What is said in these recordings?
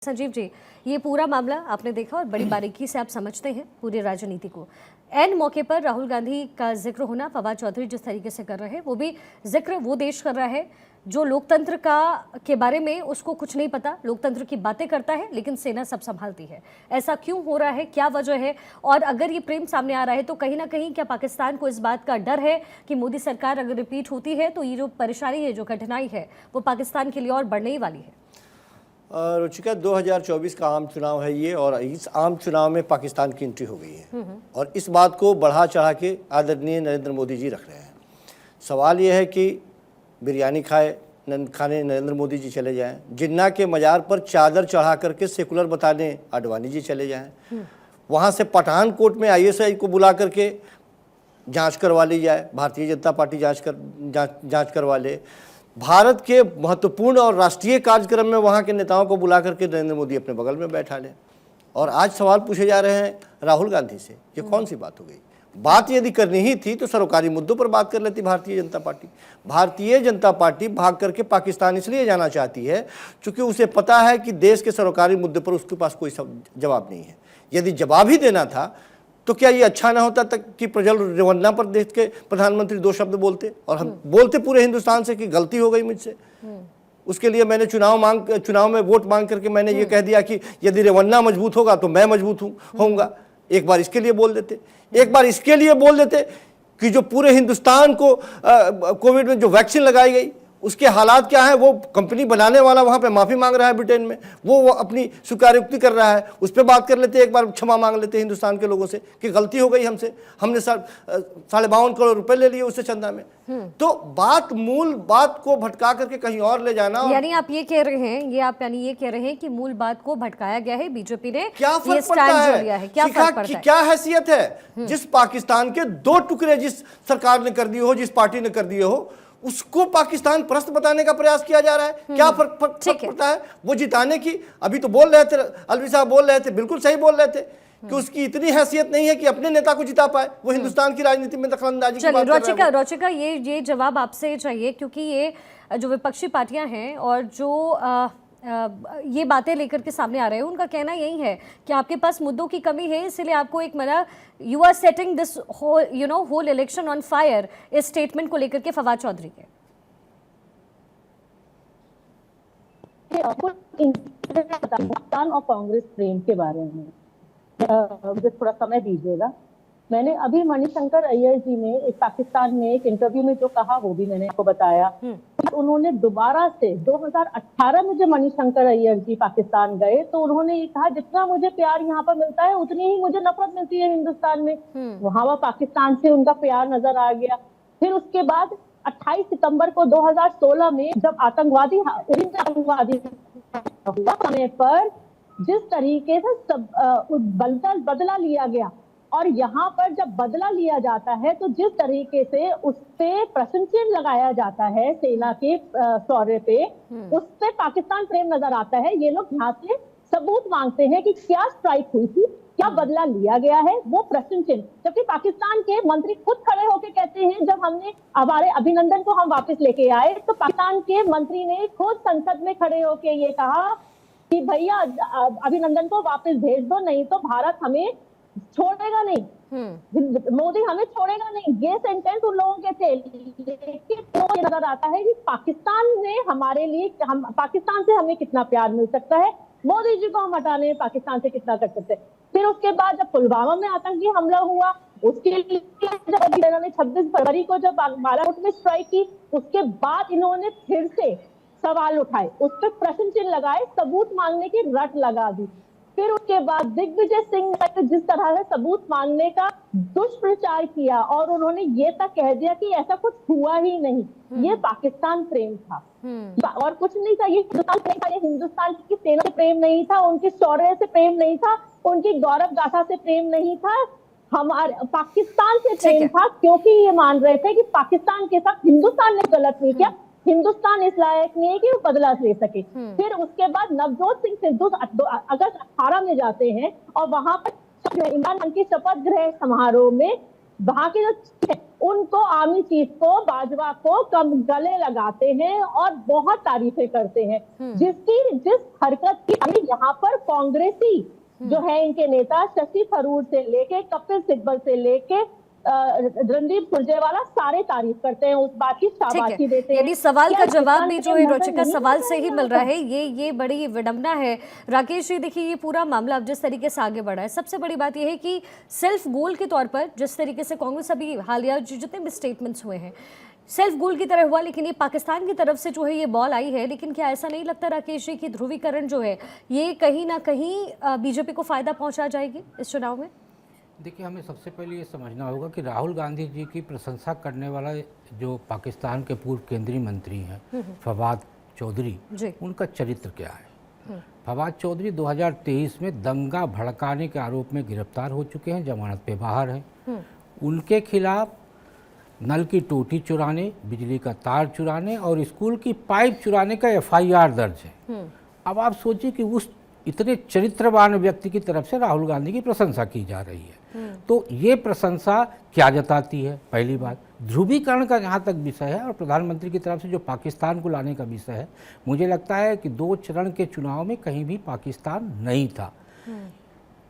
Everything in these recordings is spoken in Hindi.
संजीव जी, ये पूरा मामला आपने देखा और बड़ी बारीकी से आप समझते हैं पूरी राजनीति को। एन मौके पर राहुल गांधी का जिक्र होना, फवाद चौधरी जिस तरीके से कर रहे हैं, वो भी जिक्र वो देश कर रहा है जो लोकतंत्र के बारे में उसको कुछ नहीं पता, लोकतंत्र की बातें करता है लेकिन सेना सब संभालती है। ऐसा क्यों हो रहा है, क्या वजह है? और अगर ये प्रेम सामने आ रहा है तो कहीं ना कहीं क्या पाकिस्तान को इस बात का डर है कि मोदी सरकार अगर रिपीट होती है तो ये जो परेशानी है, जो कठिनाई है, वो पाकिस्तान के लिए और बढ़ने ही वाली है? रुचिका, 2024 का आम चुनाव है ये, और इस आम चुनाव में पाकिस्तान की एंट्री हो गई है और इस बात को बढ़ा चढ़ा के आदरणीय नरेंद्र मोदी जी रख रहे हैं। सवाल ये है कि बिरयानी खाने नरेंद्र मोदी जी चले जाएं, जिन्ना के मज़ार पर चादर चढ़ा करके सेकुलर बताने आडवाणी जी चले जाएं, वहाँ से पठानकोट में ISI को बुला करके जांच करवा ली जाए, भारतीय जनता पार्टी जांच करवा ले, भारत के महत्वपूर्ण और राष्ट्रीय कार्यक्रम में वहाँ के नेताओं को बुला करके नरेंद्र मोदी अपने बगल में बैठा लें। और आज सवाल पूछे जा रहे हैं राहुल गांधी से, ये कौन सी बात हो गई? बात यदि करनी ही थी तो सरकारी मुद्दों पर बात कर लेती भारतीय जनता पार्टी। भारतीय जनता पार्टी भाग करके पाकिस्तान इसलिए जाना चाहती है क्योंकि उसे पता है कि देश के सरकारी मुद्दे पर उसके पास कोई जवाब नहीं है। यदि जवाब ही देना था तो क्या ये अच्छा ना होता तक कि प्रज्वल रेवन्ना पर देश के प्रधानमंत्री दो शब्द बोलते, और हम बोलते पूरे हिंदुस्तान से कि गलती हो गई मुझसे। उसके लिए मैंने चुनाव में वोट मांग करके मैंने ये कह दिया कि यदि रेवन्ना मजबूत होगा तो मैं मजबूत होऊंगा। एक बार इसके लिए बोल देते, एक बार इसके लिए बोल देते कि जो पूरे हिंदुस्तान को कोविड में जो वैक्सीन लगाई गई उसके हालात क्या है, वो कंपनी बनाने वाला वहाँ पे माफ़ी मांग रहा है ब्रिटेन में, वो अपनी स्वीकारोक्ति कर रहा है, उस पर बात कर लेते, एक बार क्षमा मांग लेते हिंदुस्तान के लोगों से कि गलती हो गई हमसे, हमने 52.5 करोड़ रुपए ले लिए उससे चंदा में। तो मूल बात को भटका करके कहीं और ले जाना। यानी आप ये कह रहे हैं, कि मूल बात को भटकाया गया है, बीजेपी ने क्या फर्क पड़ता है? क्या हैसियत है? जिस पाकिस्तान के 2 टुकड़े जिस सरकार ने कर दिए हो, जिस पार्टी ने कर दिए हो, उसको पाकिस्तान परस्त बताने का प्रयास किया जा रहा है। क्या फर्क पड़ता है? वो जिताने की अभी तो बोल रहे थे, अलवी साहब बोल रहे थे, बिल्कुल सही बोल रहे थे कि उसकी इतनी हैसियत नहीं है कि अपने नेता को जिता पाए, वो हिंदुस्तान की राजनीति में दखलंदाजी की बात कर रहा है। रोचिका, ये जवाब आपसे चाहिए, क्योंकि ये जो विपक्षी पार्टियां हैं और जो ये बातें लेकर के सामने आ रहे हैं, उनका कहना यही है कि आपके पास मुद्दों की कमी है, इसलिए आपको एक you are setting this whole election on fire, इस स्टेटमेंट को लेकर के फवाद चौधरी के। पाकिस्तान और कांग्रेस प्रेम के बारे में मुझे थोड़ा समय दीजिएगा। मैंने अभी मणिशंकर अय्यर जी ने एक पाकिस्तान में एक इंटरव्यू में जो कहा वो भी मैंने आपको बताया। उन्होंने दोबारा से 2018 में जब मणिशंकर अय्यर जी पाकिस्तान गए तो उन्होंने ये कहा, जितना मुझे प्यार यहाँ पर मिलता है उतनी ही मुझे नफरत मिलती है हिंदुस्तान में। वहां वह पाकिस्तान से उनका प्यार नजर आ गया। फिर उसके बाद 28 सितंबर को 2016 में जब आतंकवादी समय पर जिस तरीके से बदला लिया गया, और यहाँ पर जब बदला लिया जाता है तो जिस तरीके से उस पे प्रश्न चिन्ह लगाया जाता है सेना के शौर्य पे, उस पे पाकिस्तान प्रेम नजर आता है। ये लोग यहाँ से सबूत मांगते हैं कि क्या स्ट्राइक हुई थी, क्या बदला लिया गया है, वो प्रश्न चिन्ह। जबकि पाकिस्तान के मंत्री खुद खड़े होकर कहते हैं, जब हमने हमारे अभिनंदन को हम वापस लेके आए तो पाकिस्तान के मंत्री ने खुद संसद में खड़े होकर ये कहा कि भैया अभिनंदन को वापस भेज दो, नहीं तो भारत हमें छोड़ेगा नहीं, मोदी हमें छोड़ेगा नहीं। ये सेंटेंस उन लोगों के थे। लेकिन तो ये नजर आता है कि पाकिस्तान ने हमारे लिए, पाकिस्तान से हमें कितना प्यार मिल सकता है, मोदी जी को हम हटाने में पाकिस्तान से कितना कर सकते हैं। फिर उसके बाद जब पुलवामा में आतंकी हमला हुआ, उसके लिए जब इन्होंने 26 फरवरी को जब बालाकोट में स्ट्राइक की, उसके बाद इन्होंने फिर से सवाल उठाए, उस पर प्रश्न चिन्ह लगाए, सबूत मांगने की रट लगा दी। फिर उसके बाद दिग्विजय सिंह ने जिस तरह से सबूत मांगने का दुष्प्रचार किया और उन्होंने ये तक कह दिया कि ऐसा कुछ हुआ ही नहीं, ये पाकिस्तान प्रेम था और कुछ नहीं था। ये हिंदुस्तान प्रेम था, ये हिंदुस्तान की सेना से प्रेम नहीं था, उनके शौर्य से प्रेम नहीं था, उनकी गौरव गाथा से प्रेम नहीं था, हमारे पाकिस्तान से प्रेम था, क्योंकि ये मान रहे थे कि पाकिस्तान के साथ हिंदुस्तान ने गलत नहीं किया, हिंदुस्तान इस लायक नहीं है कि वो बदला ले सके। फिर उसके बाद नवजोत सिंह सिद्धू अगस्त 18 में जाते हैं और वहां पर इमरान खान की शपथ ग्रहण समारोह में वहां के जो उनको आर्मी चीफ को बाजवा को कम गले लगाते हैं और बहुत तारीफें करते हैं। जिस हरकत की यहाँ पर कांग्रेसी जो है इनके नेता शशि थरूर से लेके कपिल सिब्बल से लेके रणदीप सुरजेवाला सारे तारीफ करते हैं, उस बात की शाबाशी देते हैं। यानी सवाल का जवाब भी जो है नजर रुचिका नहीं सवाल आ से ही रहा मिल रहा है। ये बड़ी विडंबना है। राकेश जी देखिए, ये पूरा मामला अब जिस तरीके से आगे बढ़ा है, सबसे बड़ी बात यह है कि सेल्फ गोल के तौर पर जिस तरीके से कांग्रेस अभी हालिया जितने भी स्टेटमेंट्स हुए हैं सेल्फ गोल की तरह हुआ, लेकिन ये पाकिस्तान की तरफ से जो है ये बॉल आई है। लेकिन क्या ऐसा नहीं लगता राकेश जी कि ध्रुवीकरण जो है ये कहीं ना कहीं बीजेपी को फायदा पहुंचा जाएगी इस चुनाव में? देखिए, हमें सबसे पहले ये समझना होगा कि राहुल गांधी जी की प्रशंसा करने वाला जो पाकिस्तान के पूर्व केंद्रीय मंत्री हैं फवाद चौधरी, उनका चरित्र क्या है। फवाद चौधरी 2023 में दंगा भड़काने के आरोप में गिरफ्तार हो चुके हैं, जमानत पे बाहर हैं। उनके खिलाफ नल की टोटी चुराने, बिजली का तार चुराने और स्कूल की पाइप चुराने का FIR दर्ज है। अब आप सोचिए कि उस इतने चरित्रवान व्यक्ति की तरफ से राहुल गांधी की प्रशंसा की जा रही है, तो ये प्रशंसा क्या जताती है? पहली बात, ध्रुवीकरण का जहाँ तक विषय है और प्रधानमंत्री की तरफ से जो पाकिस्तान को लाने का विषय है, मुझे लगता है कि 2 चरण के चुनाव में कहीं भी पाकिस्तान नहीं था।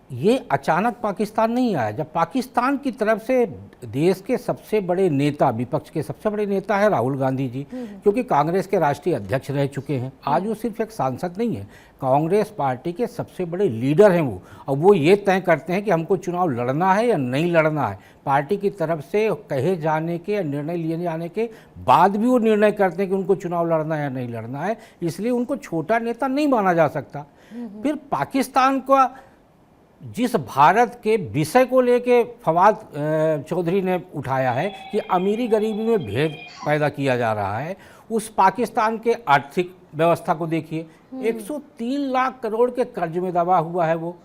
ये अचानक पाकिस्तान नहीं आया। जब पाकिस्तान की तरफ से देश के सबसे बड़े नेता, विपक्ष के सबसे बड़े नेता है राहुल गांधी जी, क्योंकि कांग्रेस के राष्ट्रीय अध्यक्ष रह चुके हैं, आज वो सिर्फ एक सांसद नहीं है, कांग्रेस पार्टी के सबसे बड़े लीडर हैं वो। और वो ये तय करते हैं कि हमको चुनाव लड़ना है या नहीं लड़ना है। पार्टी की तरफ से कहे जाने के या निर्णय लिए जाने के बाद भी वो निर्णय करते हैं कि उनको चुनाव लड़ना है या नहीं लड़ना है, इसलिए उनको छोटा नेता नहीं माना जा सकता। फिर पाकिस्तान का जिस भारत के विषय को लेके फवाद चौधरी ने उठाया है कि अमीरी गरीबी में भेद पैदा किया जा रहा है, उस पाकिस्तान के आर्थिक व्यवस्था को देखिए। 103 लाख करोड़ के कर्ज में दबा हुआ है वो।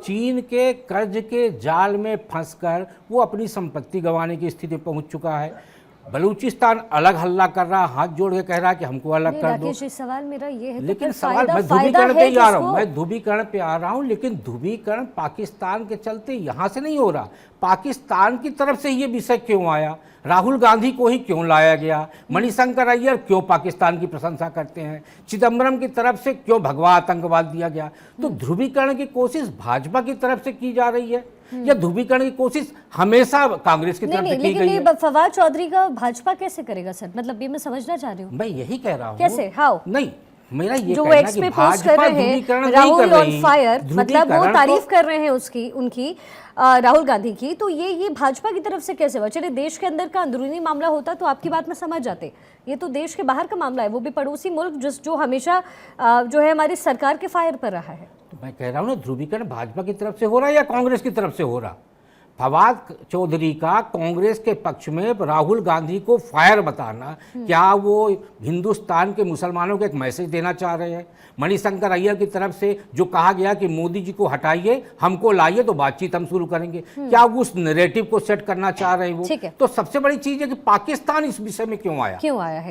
चीन के कर्ज के जाल में फंसकर वो अपनी संपत्ति गंवाने की स्थिति में पहुंच चुका है। बलूचिस्तान अलग हल्ला कर रहा, हाथ जोड़ के कह रहा है कि हमको अलग कर दो। सवाल मेरा ये है, लेकिन सवाल मैं ध्रुवीकरण पे आ रहा हूँ, मैं ध्रुवीकरण पे आ रहा हूँ, लेकिन ध्रुवीकरण पाकिस्तान के चलते यहाँ से नहीं हो रहा। पाकिस्तान की तरफ से ये विषय क्यों आया? राहुल गांधी को ही क्यों लाया गया? मणिशंकर अय्यर क्यों पाकिस्तान की प्रशंसा करते हैं? चिदम्बरम की तरफ से क्यों भगवा आतंकवाद दिया गया? तो ध्रुवीकरण की कोशिश भाजपा की तरफ से की जा रही है या ध्रुवीकरण की कोशिश हमेशा कांग्रेस की तरफ से की गई है? फवाद चौधरी का भाजपा कैसे करेगा सर? मतलब ये मैं समझना चाह रही हूँ। मैं यही कह रहा हूँ। कैसे? हाउ? नहीं, मेरा ये जो कहना एक्स कि पे पोस्ट कर भाजपा रहे हैं ध्रुवीकरण नहीं राहुल कर ऑन रही। फायर, मतलब वो तारीफ तो कर रहे हैं उनकी राहुल गांधी की, तो ये भाजपा की तरफ से कैसे हुआ? चलिए देश के अंदर का अंदरूनी मामला होता तो आपकी बात में समझ जाते, ये तो देश के बाहर का मामला है, वो भी पड़ोसी मुल्क जो हमेशा जो है हमारी सरकार के फायर पर रहा है। तो मैं कह रहा हूँ ना, ध्रुवीकरण भाजपा की तरफ से हो रहा है या कांग्रेस की तरफ से हो रहा? फवाद चौधरी का कांग्रेस के पक्ष में राहुल गांधी को फायर बताना, क्या वो हिंदुस्तान के मुसलमानों को एक मैसेज देना चाह रहे हैं? मणिशंकर अय्यर की तरफ से जो कहा गया कि मोदी जी को हटाइए, हमको लाइए तो बातचीत हम शुरू करेंगे, क्या उस नैरेटिव को सेट करना चाह रहे हैं वो? तो सबसे बड़ी चीज है कि पाकिस्तान इस विषय में क्यों आया है।